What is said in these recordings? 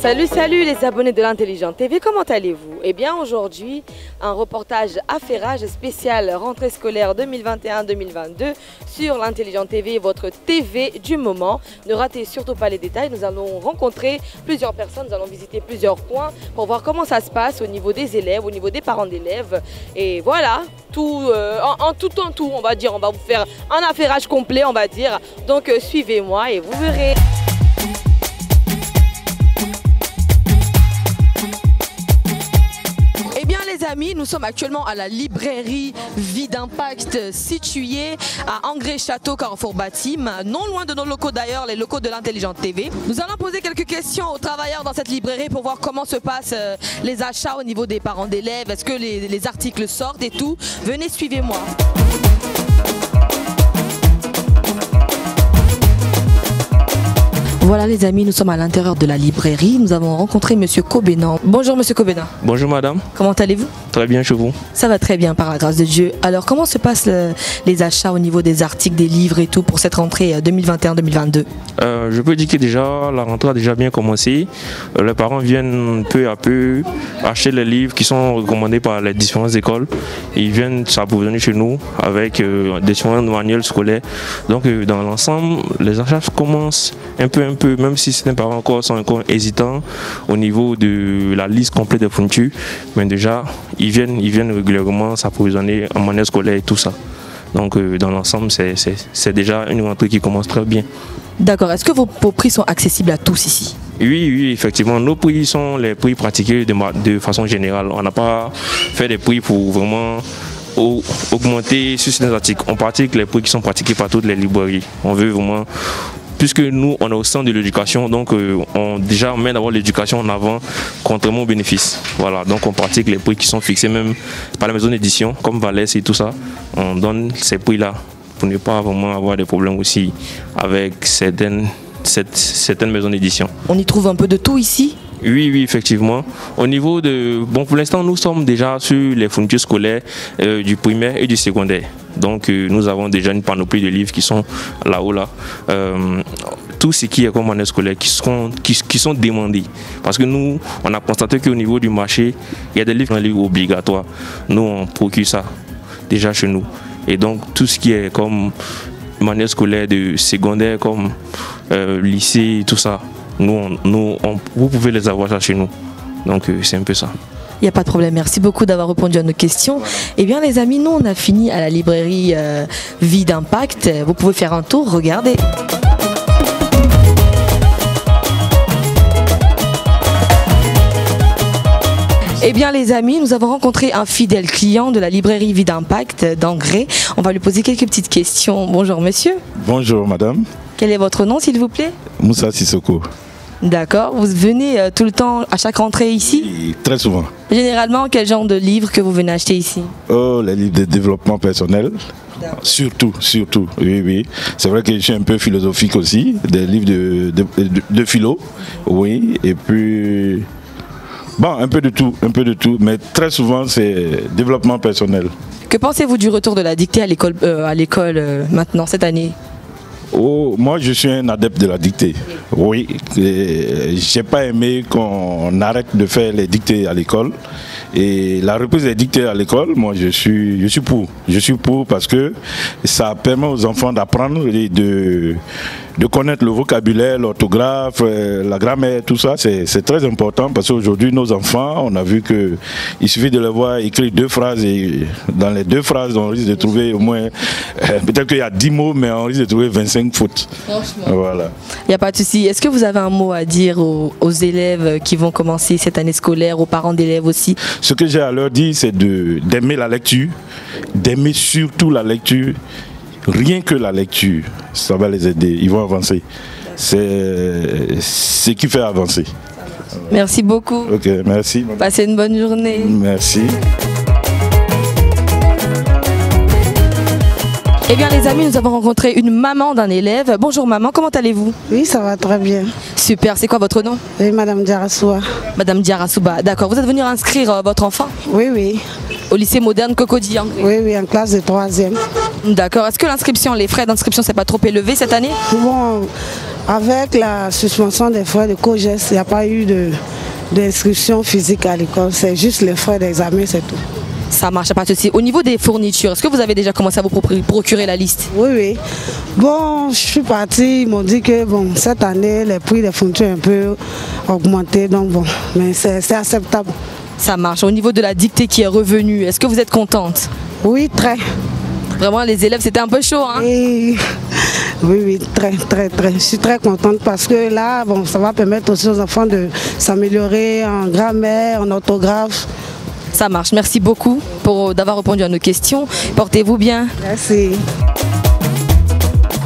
Salut, salut les abonnés de l'Intelligent TV, comment allez-vous? Eh bien aujourd'hui, un reportage affairage spécial rentrée scolaire 2021-2022 sur l'Intelligent TV, votre TV du moment. Ne ratez surtout pas les détails, nous allons rencontrer plusieurs personnes, nous allons visiter plusieurs coins pour voir comment ça se passe au niveau des élèves, au niveau des parents d'élèves. Et voilà, tout, en tout, on va dire, on va vous faire un affairage complet, on va dire. Donc suivez-moi et vous verrez. Les amis, nous sommes actuellement à la librairie Vie d'Impact située à Angré-Château, Carrefour-Baptime, non loin de nos locaux d'ailleurs, les locaux de l'Intelligent TV. Nous allons poser quelques questions aux travailleurs dans cette librairie pour voir comment se passent les achats au niveau des parents d'élèves, est-ce que les articles sortent et tout. Venez, suivez-moi. Voilà les amis, nous sommes à l'intérieur de la librairie. Nous avons rencontré Monsieur Kobenan. Bonjour Monsieur Kobenan. Bonjour Madame. Comment allez-vous? Très bien, chez vous? Ça va très bien par la grâce de Dieu. Alors comment se passent les achats au niveau des articles, des livres et tout pour cette rentrée 2021-2022? Je peux dire que déjà la rentrée a déjà bien commencé. Les parents viennent peu à peu acheter les livres qui sont recommandés par les différentes écoles. Ils viennent s'approvisionner chez nous avec des différents manuels scolaires. Donc dans l'ensemble, les achats commencent un peu, même si certains parents sont encore hésitants au niveau de la liste complète des fournitures, mais déjà ils viennent régulièrement s'approvisionner en manuel scolaire et tout ça. Donc dans l'ensemble, c'est déjà une rentrée qui commence très bien. D'accord, est-ce que vos prix sont accessibles à tous ici? Oui, effectivement, nos prix sont les prix pratiqués de façon générale. On n'a pas fait des prix pour vraiment augmenter sur certains articles. On pratique les prix qui sont pratiqués par toutes les librairies. On veut vraiment... Puisque nous, on est au centre de l'éducation, donc on met d'abord l'éducation en avant, contrairement aux bénéfices. Voilà, donc on pratique les prix qui sont fixés même par la maison d'édition, comme Valès et tout ça. On donne ces prix-là pour ne pas vraiment avoir des problèmes aussi avec certaines maisons d'édition. On y trouve un peu de tout ici? Oui, effectivement. Au niveau de... Bon, pour l'instant, nous sommes déjà sur les fournitures scolaires du primaire et du secondaire. Donc, nous avons déjà une panoplie de livres qui sont là-haut, là. Tout ce qui est comme manuel scolaire, qui sont demandés. Parce que nous, on a constaté qu'au niveau du marché, il y a des livres obligatoires. Nous, on procure ça déjà chez nous. Et donc, tout ce qui est comme manuel scolaire de secondaire, comme lycée, tout ça, vous pouvez les avoir ça chez nous. Donc c'est un peu ça. Il n'y a pas de problème, merci beaucoup d'avoir répondu à nos questions. Voilà. Eh bien les amis, nous on a fini à la librairie Vie d'Impact. Vous pouvez faire un tour, regardez. Eh bien les amis, nous avons rencontré un fidèle client de la librairie Vie d'Impact d'Angré. On va lui poser quelques petites questions. Bonjour monsieur. Bonjour madame. Quel est votre nom s'il vous plaît? Moussa Sissoko. D'accord, vous venez tout le temps à chaque rentrée ici? Oui, très souvent. Généralement, quel genre de livres que vous venez acheter ici? Oh, les livres de développement personnel. Surtout, oui. C'est vrai que je suis un peu philosophique aussi, des livres de philo, oui, et puis... Bon, un peu de tout, mais très souvent c'est développement personnel. Que pensez-vous du retour de la dictée à l'école maintenant, cette année? Oh, moi je suis un adepte de la dictée, oui. J'ai pas aimé qu'on arrête de faire les dictées à l'école. Et la reprise des dictées à l'école, moi je suis pour. Je suis pour parce que ça permet aux enfants d'apprendre et de connaître le vocabulaire, l'orthographe, la grammaire, tout ça. C'est très important parce qu'aujourd'hui nos enfants, on a vu qu'il suffit de les voir écrire 2 phrases et dans les 2 phrases on risque de trouver au moins, peut-être qu'il y a 10 mots mais on risque de trouver 25 fautes. Franchement. Voilà. Il n'y a pas de souci. Est-ce que vous avez un mot à dire aux élèves qui vont commencer cette année scolaire, aux parents d'élèves aussi? Ce que j'ai à leur dire, c'est d'aimer la lecture, d'aimer surtout la lecture. Rien que la lecture, ça va les aider, ils vont avancer. C'est ce qui fait avancer. Merci beaucoup. Ok, merci. Passez une bonne journée. Merci. Eh bien les amis, nous avons rencontré une maman d'un élève. Bonjour maman, comment allez-vous? Oui, ça va très bien. Super, c'est quoi votre nom? Oui, Madame Diarasouba. Madame Diarasouba, d'accord. Vous êtes venue inscrire votre enfant? Oui. Au lycée moderne Cocody? Oui, en classe de 3e. D'accord. Est-ce que l'inscription, les frais d'inscription, c'est pas trop élevé cette année? Bon, Avec la suspension des frais de COGES, il n'y a pas eu d'inscription physique à l'école. C'est juste les frais d'examen, c'est tout. Ça marche, pas de souci. Au niveau des fournitures, est-ce que vous avez déjà commencé à vous procurer la liste? Oui, oui. Bon, je suis partie, ils m'ont dit que bon, cette année, les prix des fournitures ont un peu augmenté, donc bon, mais c'est acceptable. Ça marche. Au niveau de la dictée qui est revenue, est-ce que vous êtes contente? Oui, très. Vraiment, les élèves, c'était un peu chaud, hein? Oui, oui, très. Je suis très contente parce que là, bon, ça va permettre aussi aux enfants de s'améliorer en grammaire, en orthographe. Ça marche. Merci beaucoup d'avoir répondu à nos questions. Portez-vous bien. Merci.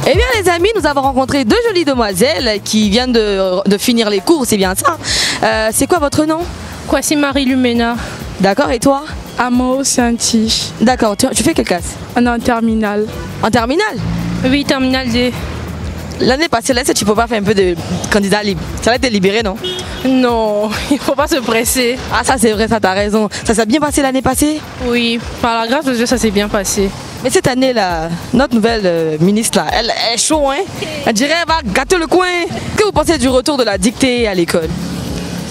Eh bien les amis, nous avons rencontré deux jolies demoiselles qui viennent de finir les cours, c'est bien ça. C'est quoi votre nom? Kwasi Marie Lumena. D'accord, et toi? Amao Santi. D'accord, tu fais quelle classe? On est en terminale. En terminale? Oui, terminale D. L'année passée, là, tu ne peux pas faire un peu de candidat libre. Ça va être libéré, non? Non, il ne faut pas se presser. Ah ça c'est vrai, ça t'as raison. Ça s'est bien passé l'année passée? Oui, par la grâce de Dieu, ça s'est bien passé. Mais cette année là, notre nouvelle ministre là, elle est chaud hein. Elle dirait elle va gâter le coin. Que vous pensez du retour de la dictée à l'école?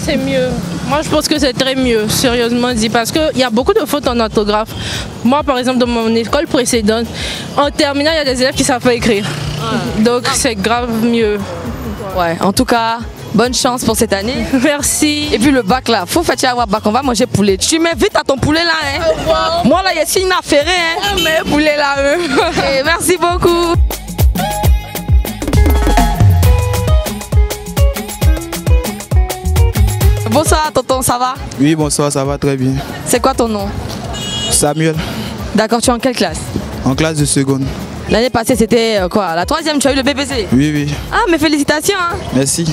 C'est mieux. Moi je pense que c'est très mieux, sérieusement dit, parce qu'il y a beaucoup de fautes en orthographe. Moi par exemple dans mon école précédente, en terminale il y a des élèves qui ne savent pas écrire. Donc c'est grave mieux. Ouais, en tout cas, bonne chance pour cette année. Merci. Et puis le bac là, faut faire avoir bac, on va manger poulet. Tu mets vite à ton poulet là hein. Moi là, il y a signe affairé hein. Mais poulet là Et merci beaucoup. Bonsoir tonton, ça va? Oui, bonsoir, ça va très bien. C'est quoi ton nom? Samuel, D'accord, tu es en quelle classe? en classe de seconde. L'année passée c'était quoi? La troisième, tu as eu le BBC? Oui, oui, Ah mais félicitations hein. merci.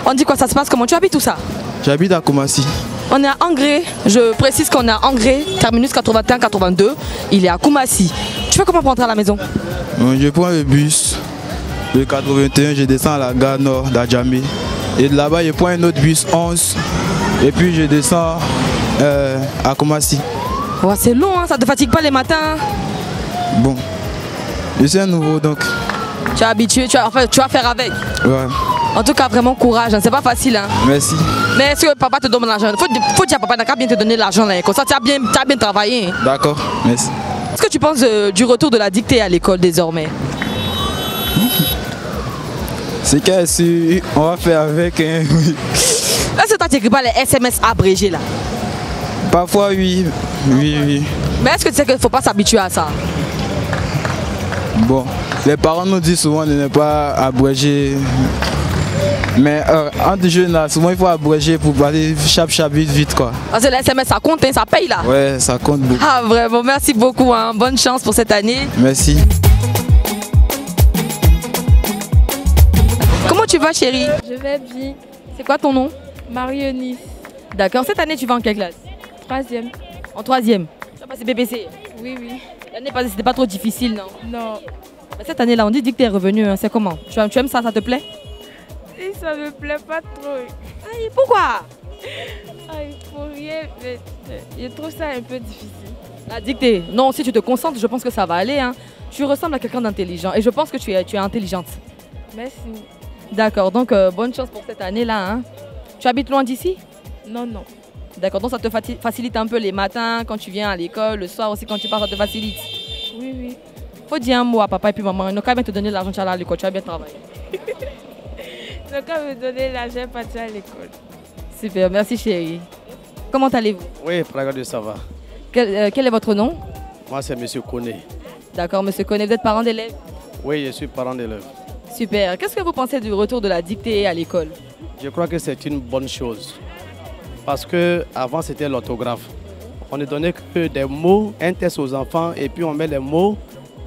On dit quoi, ça se passe comment? Tu habites où ça? J'habite à Koumassi. On est à Angré, je précise qu'on est à Angré, terminus 81-82, il est à Koumassi. Tu fais comment pour rentrer à la maison? Je prends le bus, le 81, je descends à la gare nord d'Adjamé. Et de là-bas, je prends un autre bus 11. Et puis je descends à Koumassi. Ouais, c'est long, hein, ça te fatigue pas les matins? Bon, je suis un nouveau donc. Tu es habitué, tu vas faire avec. Ouais, En tout cas, vraiment courage, hein, c'est pas facile. Hein. merci. Mais est-ce que papa te donne l'argent? Faut dire à papa, n'a qu'à bien te donner l'argent, là, comme ça tu as bien travaillé. Hein. D'accord, merci. Qu'est-ce que tu penses du retour de la dictée à l'école désormais? C'est qu'est-ce qu'on va faire avec hein? Est-ce que toi tu n'écris pas les SMS abrégés là? Parfois, oui. Oui. Mais est-ce que tu sais qu'il ne faut pas s'habituer à ça? Bon, les parents nous disent souvent de ne pas abréger. Mais entre jeunes, là, souvent il faut abréger pour aller vite quoi. Parce que les SMS ça compte, hein, ça paye là. Ouais, ça compte beaucoup. Ah vraiment, merci beaucoup, hein. Bonne chance pour cette année. Merci. Comment tu vas chérie? Je vais bien. C'est quoi ton nom? Marie-Eunice, D'accord, cette année tu vas en quelle classe? 3e. En troisième. Tu as passé BBC? Oui, oui. L'année passée c'était pas trop difficile non? Non. Mais cette année là on dit que tu es revenu, hein. C'est comment? Tu aimes ça, ça te plaît? Et ça me plaît pas trop. Aïe, pourquoi? Aïe, pour rien, mais je trouve ça un peu difficile. La dictée. Non, si tu te concentres, je pense que ça va aller. Hein. Tu ressembles à quelqu'un d'intelligent et je pense que tu es intelligente. Merci. D'accord, donc bonne chance pour cette année-là. Hein. Tu habites loin d'ici? Non, non. D'accord, donc ça te facilite un peu les matins quand tu viens à l'école, le soir aussi quand tu pars, ça te facilite. Oui, oui. Faut dire un mot à papa et puis maman, ils n'ont qu'à bien te donner l'argent, tu vas aller à l'école, tu vas bien travailler. Donc, à me donner l'argent pour aller à l'école. Super, merci chérie. Comment allez-vous? Oui, Pragade, ça va. Quel est votre nom? Moi, c'est M. Kone. D'accord, monsieur Koné, vous êtes parent d'élève? Oui, je suis parent d'élève. Super. Qu'est-ce que vous pensez du retour de la dictée à l'école? Je crois que c'est une bonne chose. Parce qu'avant, c'était l'orthographe. On ne donnait que des mots, un test aux enfants, et puis on met les mots,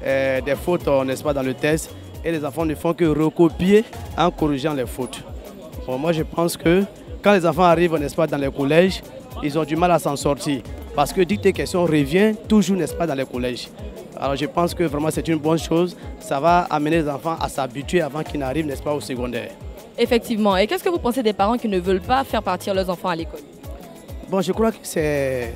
des fautes, n'est-ce pas, dans le test. Et les enfants ne font que recopier en corrigeant les fautes. Bon, moi, je pense que quand les enfants arrivent, n'est-ce pas, dans les collèges, ils ont du mal à s'en sortir. Parce que dictée question revient toujours, n'est-ce pas, dans les collèges. Alors je pense que vraiment c'est une bonne chose. Ça va amener les enfants à s'habituer avant qu'ils n'arrivent, n'est-ce pas, au secondaire. Effectivement. Et qu'est-ce que vous pensez des parents qui ne veulent pas faire partir leurs enfants à l'école? Bon, je crois que c'est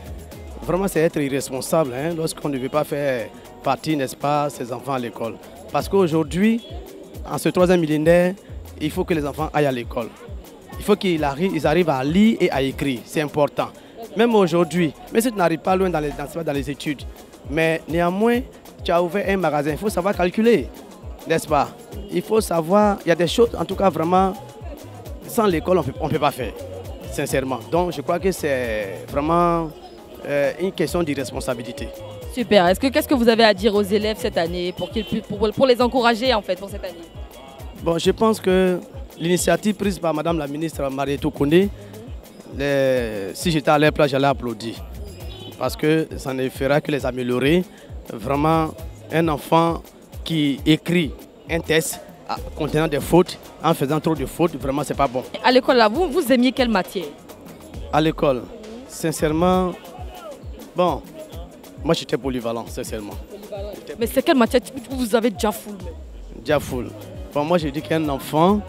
être irresponsable hein, lorsqu'on ne veut pas faire partir, n'est-ce pas, ses enfants à l'école. Parce qu'aujourd'hui, en ce troisième millénaire, il faut que les enfants aillent à l'école. Il faut qu'ils arrivent à lire et à écrire, c'est important. Même aujourd'hui, même si tu n'arrives pas loin dans les études, mais néanmoins, tu as ouvert un magasin, il faut savoir calculer, n'est-ce pas? Il faut savoir, il y a des choses, en tout cas vraiment, sans l'école, on ne peut pas faire, sincèrement. Donc je crois que c'est vraiment une question d'irresponsabilité. Super. Qu'est-ce que vous avez à dire aux élèves cette année pour les encourager en fait pour cette année? Bon, je pense que l'initiative prise par Madame la ministre Marietou Koné, si j'étais à leur place, j'allais applaudir. Parce que ça ne fera que les améliorer. Vraiment, un enfant qui écrit un test contenant des fautes, en faisant trop de fautes, vraiment, c'est pas bon. À l'école, là, vous aimiez quelle matière? À l'école, sincèrement, bon, moi j'étais polyvalent, sincèrement. Mais c'est quelle matière vous avez déjà full? Déjà full. Bon, moi j'ai dit qu'un enfant,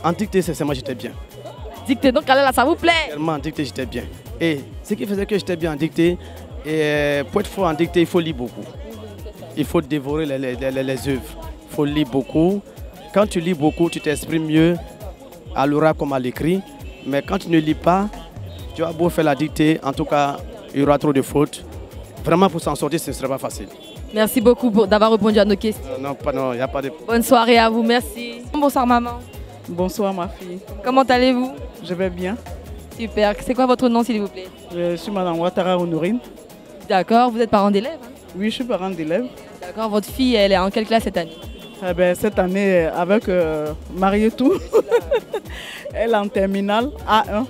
en dictée, sincèrement, j'étais bien. Dictée, donc là, ça vous plaît? Sincèrement, en dictée, j'étais bien. Et ce qui faisait que j'étais bien en dictée, et pour être fort en dictée, il faut lire beaucoup. Il faut dévorer les œuvres. Il faut lire beaucoup. Quand tu lis beaucoup, tu t'exprimes mieux à l'oral comme à l'écrit. Mais quand tu ne lis pas, tu vas beau faire la dictée, en tout cas, il y aura trop de fautes. Vraiment, pour s'en sortir, ce ne serait pas facile. Merci beaucoup d'avoir répondu à nos questions. Non, il n'y a pas de... Bonne soirée à vous, merci. Bonsoir maman. Bonsoir ma fille. Comment allez-vous? Je vais bien. Super. C'est quoi votre nom s'il vous plaît? Je suis Madame Ouattara Honorine. D'accord, vous êtes parent d'élève? Oui, je suis parent d'élève. D'accord, votre fille, elle est en quelle classe cette année? Eh bien, cette année, avec Marietou, elle est en terminale A1.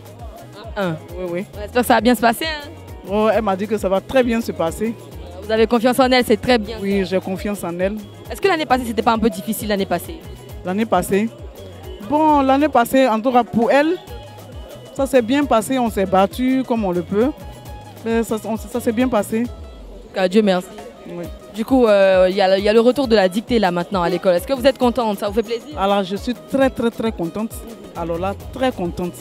A1? Oui, oui. J'espère que ça va bien se passer. Hein? Oh, elle m'a dit que ça va très bien se passer. Vous avez confiance en elle, c'est très bien. Oui, j'ai confiance en elle. Est-ce que l'année passée, c'était pas un peu difficile l'année passée? L'année passée? Bon, l'année passée, en tout cas pour elle, ça s'est bien passé, on s'est battu comme on le peut. Mais ça s'est bien passé. En tout cas, Dieu merci. Oui. Du coup, il y a le retour de la dictée là maintenant à l'école. Est-ce que vous êtes contente? Ça vous fait plaisir? Alors, je suis très contente. Alors là, très contente.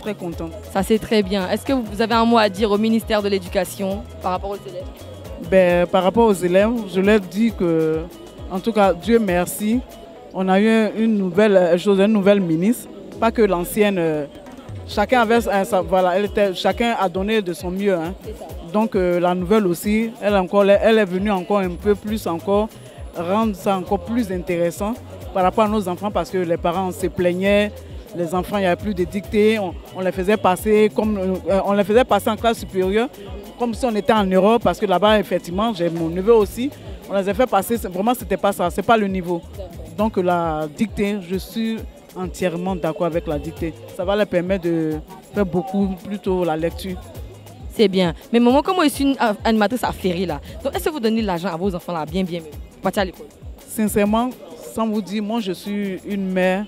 Très contente. Ça c'est très bien. Est-ce que vous avez un mot à dire au ministère de l'Éducation par rapport aux élèves? Ben, par rapport aux élèves, je leur dis que, en tout cas, Dieu merci, on a eu une nouvelle ministre, pas que l'ancienne. Chacun a donné de son mieux. Hein. Donc la nouvelle aussi, elle est venue encore un peu plus rendre ça encore plus intéressant par rapport à nos enfants parce que les parents se plaignaient, les enfants, il n'y avait plus de dictées, on les faisait passer en classe supérieure comme si on était en Europe parce que là-bas effectivement, j'ai mon neveu aussi, on les a fait passer, vraiment c'était pas ça, c'est pas le niveau. Donc la dictée, je suis entièrement d'accord avec la dictée. Ça va leur permettre de faire beaucoup plutôt la lecture. C'est bien. Mais maman, comment je suis une animatrice affairée là? Donc est-ce que vous donnez l'argent à vos enfants là bien pour partir à l'école? Sincèrement, sans vous dire, moi je suis une mère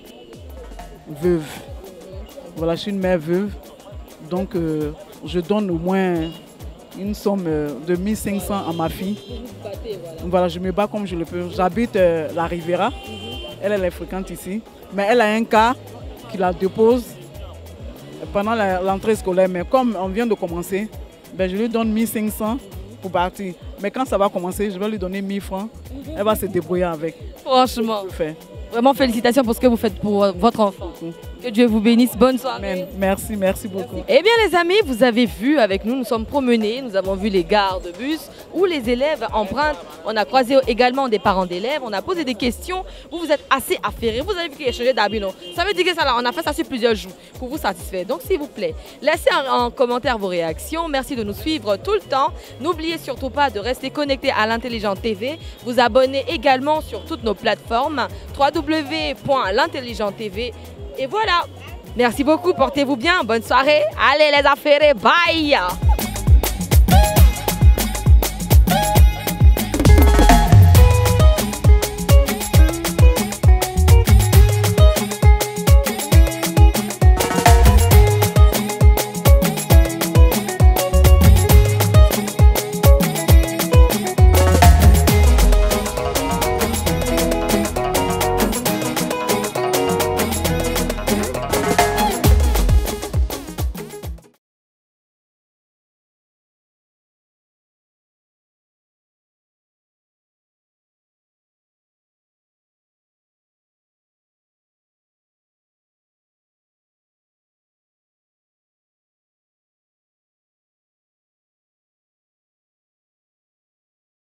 veuve. Voilà, je suis une mère veuve. Donc je donne au moins une somme de 1500 à ma fille. Voilà, je me bats comme je le peux. J'habite la Riviera. Elle est fréquente ici. Mais elle a un cas qui la dépose pendant l'entrée scolaire. Mais comme on vient de commencer, ben je lui donne 1500 pour partir. Mais quand ça va commencer, je vais lui donner 1000 francs. Elle va se débrouiller avec. Franchement. Vraiment félicitations pour ce que vous faites pour votre enfant. Que Dieu vous bénisse. Bonne soirée. Merci beaucoup. Eh bien les amis, vous avez vu avec nous sommes promenés, nous avons vu les gares de bus où les élèves empruntent. On a croisé également des parents d'élèves, on a posé des questions. Vous êtes assez affairés, vous avez vu qu'il y a changé d'habit, non? Ça veut dire que ça là, on a fait ça sur plusieurs jours pour vous satisfaire. Donc s'il vous plaît, laissez en commentaire vos réactions. Merci de nous suivre tout le temps. N'oubliez surtout pas de rester connecté à l'Intelligent TV. Vous abonnez également sur toutes nos plateformes www.l'intelligent TV. Et voilà, merci beaucoup, portez-vous bien, bonne soirée, allez les affaires, bye.